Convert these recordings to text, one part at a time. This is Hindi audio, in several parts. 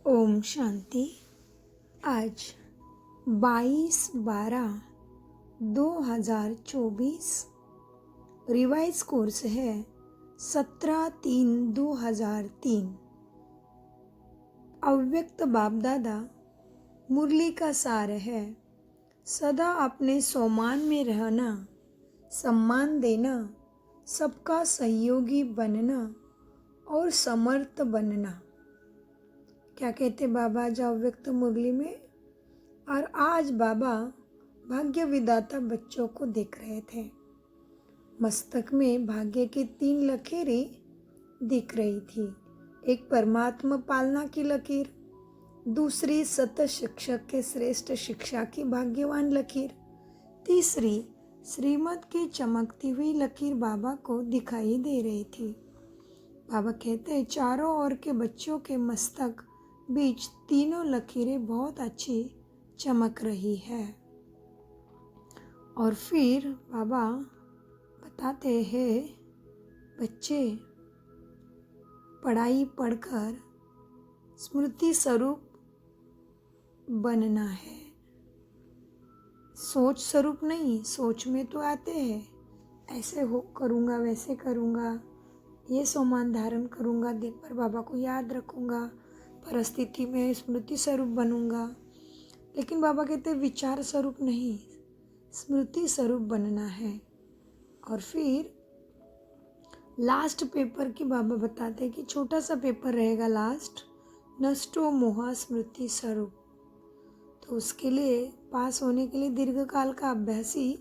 ओम शांति। आज 22/12/2024 रिवाइज कोर्स है 17/3/2003। अव्यक्त बाप दादा मुरली का सार है सदा अपने सम्मान में रहना, सम्मान देना, सबका सहयोगी बनना और समर्थ बनना। क्या कहते बाबा आज अव्यक्त मुरली में। और आज बाबा भाग्य विधाता बच्चों को देख रहे थे। मस्तक में भाग्य की 3 लकीरें दिख रही थी। एक परमात्मा पालना की लकीर, दूसरी सत शिक्षक के श्रेष्ठ शिक्षा की भाग्यवान लकीर, तीसरी श्रीमत की चमकती हुई लकीर बाबा को दिखाई दे रही थी। बाबा कहते हैं चारों ओर के बच्चों के मस्तक बीच तीनों लकीरें बहुत अच्छी चमक रही है। और फिर बाबा बताते हैं बच्चे पढ़ाई पढ़कर स्मृति स्वरूप बनना है। सोच स्वरूप नहीं, सोच में तो आते हैं ऐसे हो करूँगा, वैसे करूँगा, ये सोमान धारण करूँगा, दिन भर बाबा को याद रखूँगा, परिस्थिति में स्मृति स्वरूप बनूंगा। लेकिन बाबा कहते विचार स्वरूप नहीं, स्मृति स्वरूप बनना है। और फिर लास्ट पेपर की बाबा बताते कि छोटा सा पेपर रहेगा लास्ट, नष्टो मोहा स्मृति स्वरूप। तो उसके लिए पास होने के लिए दीर्घ काल का अभ्यास ही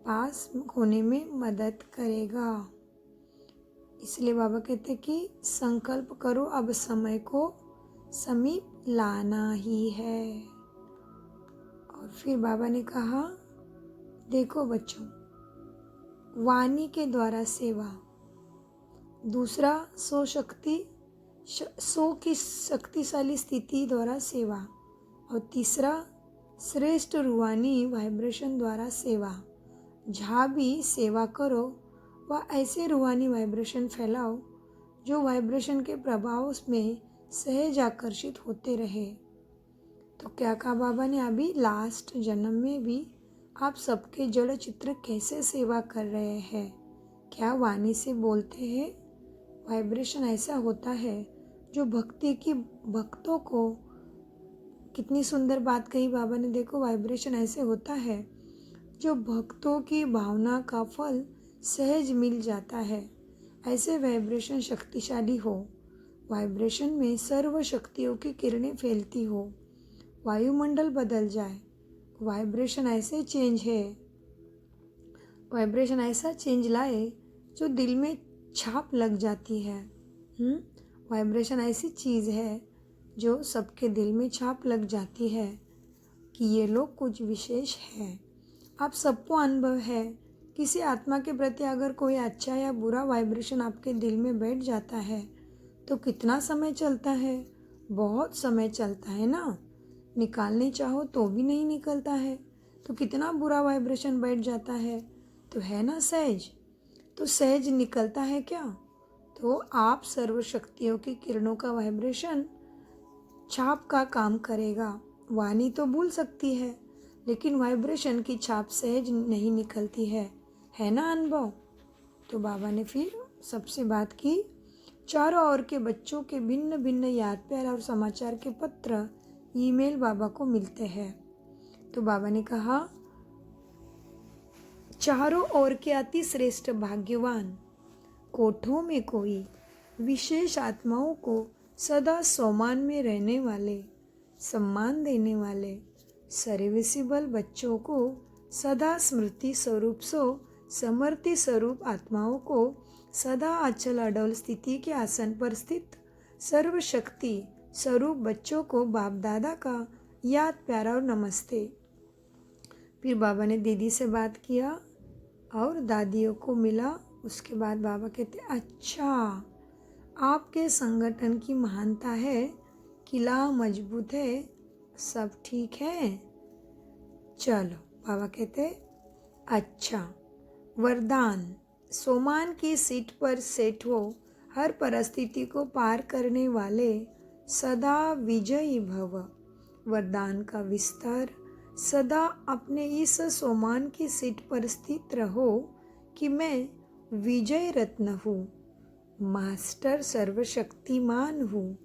पास होने में मदद करेगा। इसलिए बाबा कहते कि संकल्प करो, अब समय को समीप लाना ही है। और फिर बाबा ने कहा देखो बच्चों, वाणी के द्वारा सेवा, दूसरा 100 की शक्तिशाली स्थिति द्वारा सेवा, और तीसरा श्रेष्ठ रूहानी वाइब्रेशन द्वारा सेवा। जहाँ भी सेवा करो वह ऐसे रूहानी वाइब्रेशन फैलाओ जो वाइब्रेशन के प्रभाव में सहज आकर्षित होते रहे। तो क्या कहा बाबा ने, अभी लास्ट जन्म में भी आप सबके जड़ चित्र कैसे सेवा कर रहे हैं। क्या वाणी से बोलते हैं, वाइब्रेशन ऐसा होता है जो भक्ति की भक्तों को, कितनी सुंदर बात कही बाबा ने। देखो वाइब्रेशन ऐसे होता है जो भक्तों की भावना का फल सहज मिल जाता है। ऐसे वाइब्रेशन शक्तिशाली हो, वाइब्रेशन में सर्व शक्तियों की किरणें फैलती हो, वायुमंडल बदल जाए। वाइब्रेशन ऐसे चेंज है, वाइब्रेशन ऐसा चेंज लाए जो दिल में छाप लग जाती है। वाइब्रेशन ऐसी चीज़ है जो सबके दिल में छाप लग जाती है कि ये लोग कुछ विशेष है। आप सबको अनुभव है, किसी आत्मा के प्रति अगर कोई अच्छा या बुरा वाइब्रेशन आपके दिल में बैठ जाता है तो कितना समय चलता है, बहुत समय चलता है ना। निकालने चाहो तो भी नहीं निकलता है। तो कितना बुरा वाइब्रेशन बैठ जाता है, तो है ना सहज। तो सहज निकलता है क्या, तो आप सर्वशक्तियों की किरणों का वाइब्रेशन छाप का काम करेगा। वाणी तो भूल सकती है लेकिन वाइब्रेशन की छाप सहज नहीं निकलती है ना अनुभव। तो बाबा ने फिर सबसे बात की। चारों ओर के बच्चों के भिन्न भिन्न याद प्यार और समाचार के पत्र, ईमेल बाबा को मिलते हैं। तो बाबा ने कहा चारों ओर के अति श्रेष्ठ भाग्यवान कोठों में कोई विशेष आत्माओं को सदा सम्मान में रहने वाले, सम्मान देने वाले सर्विसिबल बच्चों को सदा स्मृति स्वरूप समर्थी स्वरूप आत्माओं को सदा अचल अडल स्थिति के आसन पर स्थित सर्वशक्ति स्वरूप बच्चों को बाप दादा का याद प्यारा और नमस्ते। फिर बाबा ने दीदी से बात किया और दादियों को मिला। उसके बाद बाबा कहते अच्छा, आपके संगठन की महानता है, किला मजबूत है, सब ठीक है। चलो बाबा कहते अच्छा, वरदान सोमान की सीट पर सेट हो, हर परिस्थिति को पार करने वाले सदा विजयी भव। वरदान का विस्तार, सदा अपने इस सोमान की सीट पर स्थित रहो कि मैं विजय रत्न हूँ, मास्टर सर्वशक्तिमान हूँ।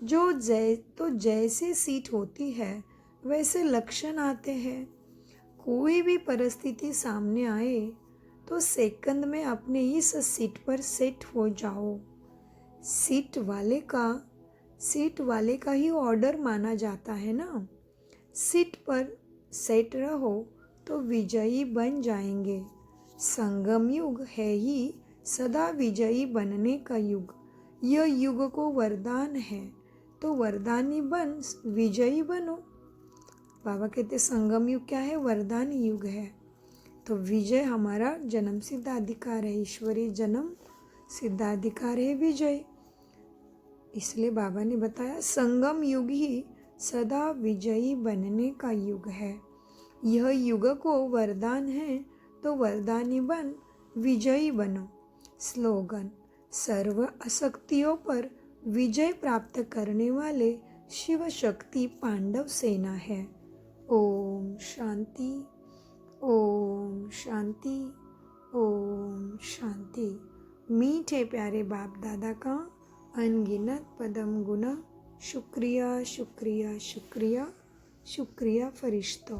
तो जैसे सीट होती है वैसे लक्षण आते हैं। कोई भी परिस्थिति सामने आए तो सेकंड में अपने इस सीट पर सेट हो जाओ। सीट वाले का ही ऑर्डर माना जाता है ना। सीट पर सेट रहो तो विजयी बन जाएंगे। संगम युग है ही सदा विजयी बनने का युग। यह युग को वरदान है, तो वरदानी बन विजयी बनो। बाबा कहते संगम युग क्या है? वरदान युग है। तो विजय हमारा जन्म सिद्ध अधिकार है, ईश्वरीय जन्म सिद्धाधिकार है विजय। इसलिए बाबा ने बताया संगम युग ही सदा विजयी बनने का युग है। यह युग को वरदान है, तो वरदानी बन विजयी बनो। स्लोगन, सर्व अशक्तियों पर विजय प्राप्त करने वाले शिव शक्ति पांडव सेना है। ओम शांति, ओम शांति, ओम शांति। मीठे प्यारे बाप दादा का अनगिनत पदम गुना शुक्रिया शुक्रिया शुक्रिया शुक्रिया फरिश्तों।